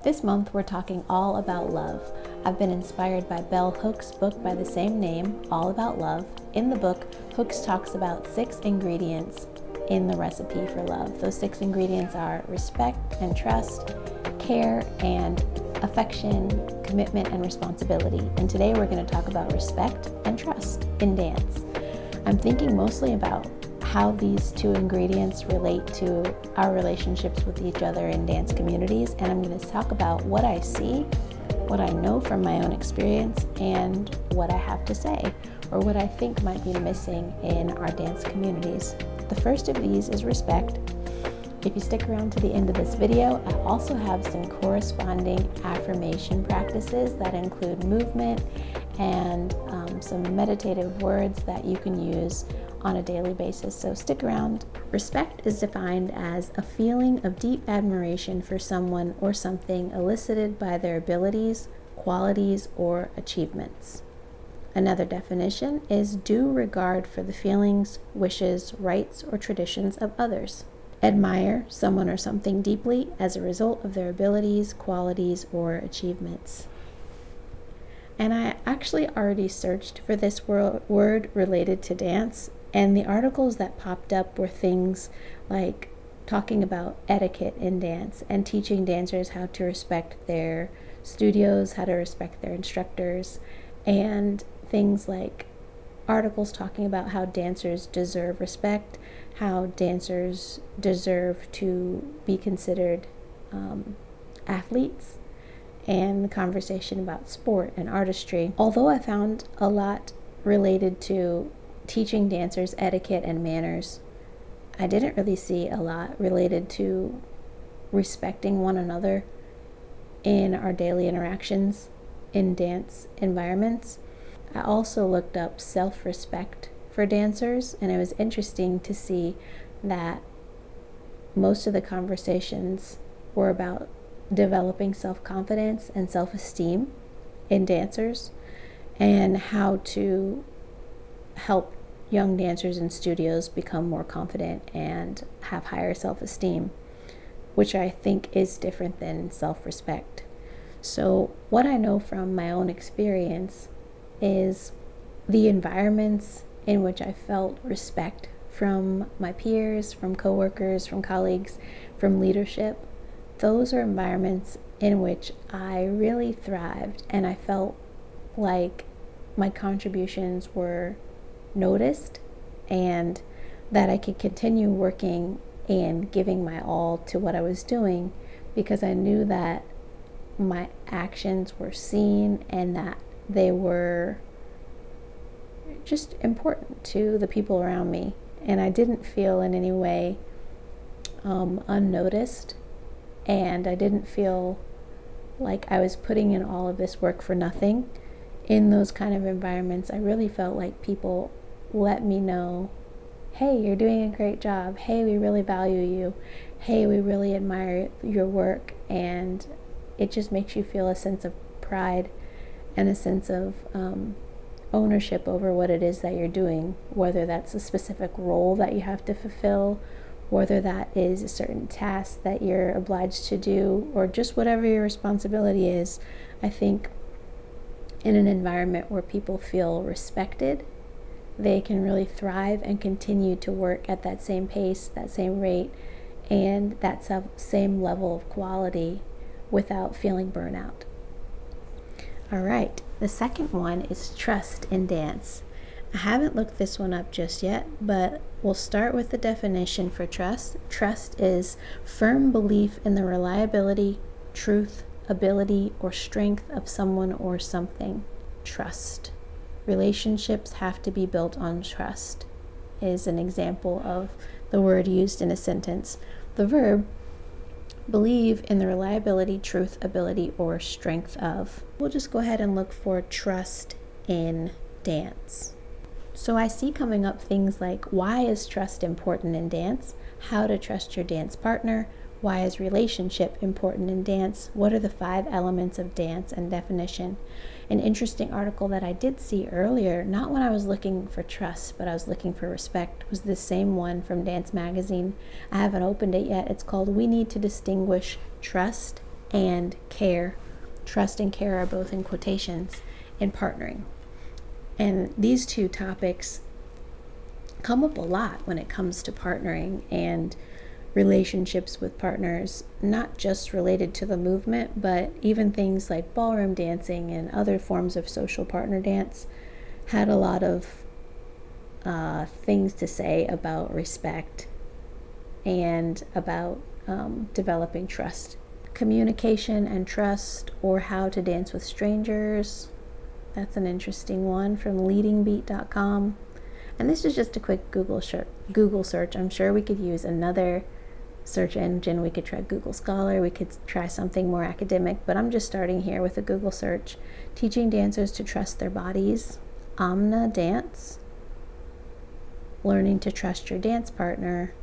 This month we're talking all about love. I've been inspired by Bell Hooks' book by the same name, All About Love. In the book, Hooks talks about 6 ingredients in the recipe for love. Those 6 ingredients are respect and trust, care and affection, commitment and responsibility. And today we're going to talk about respect and trust in dance. I'm thinking mostly about how these 2 ingredients relate to our relationships with each other in dance communities, and I'm going to talk about what I see, what I know from my own experience, and what I have to say, or what I think might be missing in our dance communities. The first of these is respect. If you stick around to the end of this video, I also have some corresponding affirmation practices that include movement and some meditative words that you can use on a daily basis, so stick around. Respect is defined as a feeling of deep admiration for someone or something elicited by their abilities, qualities, or achievements. Another definition is due regard for the feelings, wishes, rights, or traditions of others. Admire someone or something deeply as a result of their abilities, qualities, or achievements. And I actually already searched for this word related to dance, and the articles that popped up were things like talking about etiquette in dance and teaching dancers how to respect their studios, how to respect their instructors, and things like articles talking about how dancers deserve respect, how dancers deserve to be considered athletes, and the conversation about sport and artistry. Although I found a lot related to teaching dancers etiquette and manners, I didn't really see a lot related to respecting one another in our daily interactions in dance environments. I also looked up self-respect for dancers, and it was interesting to see that most of the conversations were about developing self-confidence and self-esteem in dancers and how to help young dancers in studios become more confident and have higher self-esteem, which I think is different than self-respect. So what I know from my own experience is the environments in which I felt respect from my peers, from coworkers, from colleagues, from leadership. Those are environments in which I really thrived, and I felt like my contributions were noticed and that I could continue working and giving my all to what I was doing because I knew that my actions were seen and that they were just important to the people around me, and I didn't feel in any way unnoticed, and I didn't feel like I was putting in all of this work for nothing. In those kind of environments, I really felt like people let me know, hey, you're doing a great job. Hey, we really value you. Hey, we really admire your work. And it just makes you feel a sense of pride and a sense of ownership over what it is that you're doing, whether that's a specific role that you have to fulfill, whether that is a certain task that you're obliged to do, or just whatever your responsibility is. I think in an environment where people feel respected, they can really thrive and continue to work at that same pace, that same rate, and that same level of quality without feeling burnout. All right, the second one is trust in dance. I haven't looked this one up just yet, but we'll start with the definition for trust. Trust is firm belief in the reliability, truth, ability, or strength of someone or something. Trust. Relationships have to be built on trust is an example of the word used in a sentence. The verb, believe in the reliability, truth, ability, or strength of. We'll just go ahead and look for trust in dance. So I see coming up things like, why is trust important in dance? How to trust your dance partner? Why is relationship important in dance? What are the 5 elements of dance and definition? An interesting article that I did see earlier, not when I was looking for trust, but I was looking for respect, was the same one from Dance Magazine. I haven't opened it yet. It's called We Need to Distinguish Trust and care. Trust and care are both in quotations in partnering. And these two topics come up a lot when it comes to partnering and relationships with partners, not just related to the movement, but even things like ballroom dancing and other forms of social partner dance had a lot of things to say about respect and about developing trust. Communication and trust, or how to dance with strangers. That's an interesting one from leadingbeat.com. And this is just a quick Google search. I'm sure we could use another search engine. We could try Google Scholar. We could try something more academic, but I'm just starting here with a Google search. Teaching dancers to trust their bodies. Omna dance. Learning to trust your dance partner.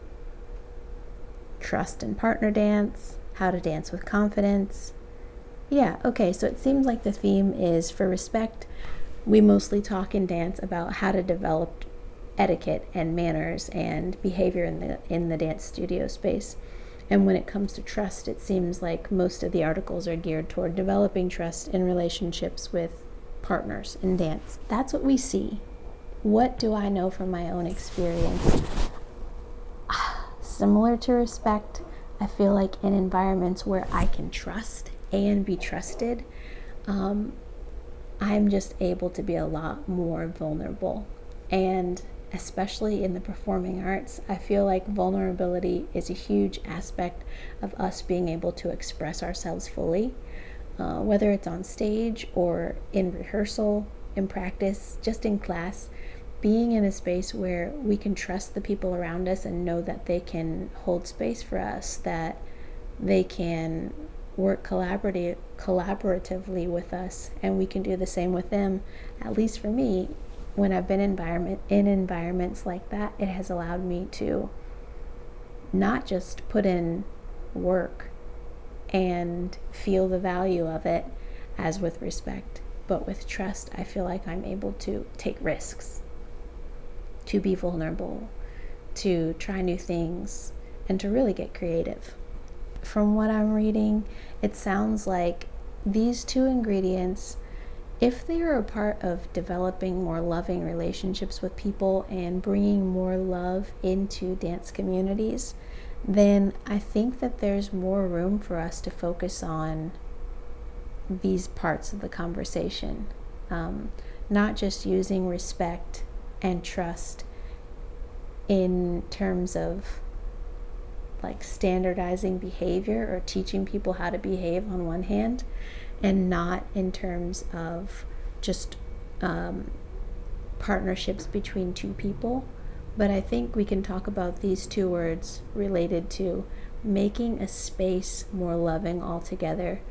Trust and partner dance. How to dance with confidence. Yeah, okay, so it seems like the theme is for respect. We mostly talk in dance about how to develop etiquette and manners and behavior in the dance studio space. And when it comes to trust, it seems like most of the articles are geared toward developing trust in relationships with partners in dance. That's what we see. What do I know from my own experience? Similar to respect, I feel like in environments where I can trust and be trusted, I'm just able to be a lot more vulnerable. And especially in the performing arts, I feel like vulnerability is a huge aspect of us being able to express ourselves fully, whether it's on stage or in rehearsal, in practice, just in class. Being in a space where we can trust the people around us and know that they can hold space for us, that they can work collaboratively with us, and we can do the same with them. At least for me, when I've been in environments like that, it has allowed me to not just put in work and feel the value of it as with respect, but with trust. I feel like I'm able to take risks, to be vulnerable, to try new things, and to really get creative. From what I'm reading, it sounds like these two ingredients, if they are a part of developing more loving relationships with people and bringing more love into dance communities, then I think that there's more room for us to focus on these parts of the conversation. Not just using respect and trust in terms of like standardizing behavior or teaching people how to behave on one hand, and not in terms of just partnerships between two people. But I think we can talk about these two words related to making a space more loving altogether,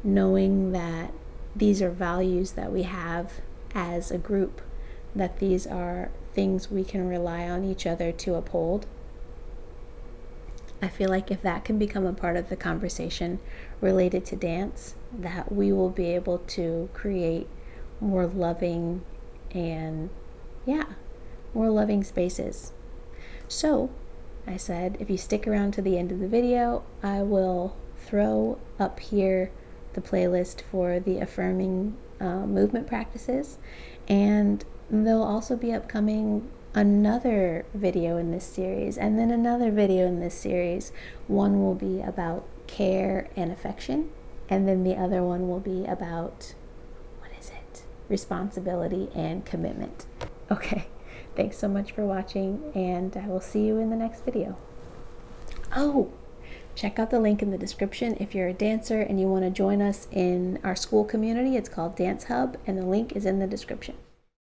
knowing that these are values that we have as a group, that these are things we can rely on each other to uphold. I feel like if that can become a part of the conversation related to dance, that we will be able to create more loving and, more loving spaces. So, I said, if you stick around to the end of the video, I will throw up here the playlist for the affirming movement practices, and there'll also be upcoming another video in this series, and then another video in this series. One will be about care and affection, and then the other one will be about, responsibility and commitment. Okay, thanks so much for watching, and I will see you in the next video. Oh, check out the link in the description if you're a dancer and you want to join us in our school community. It's called Dance Hub, and the link is in the description.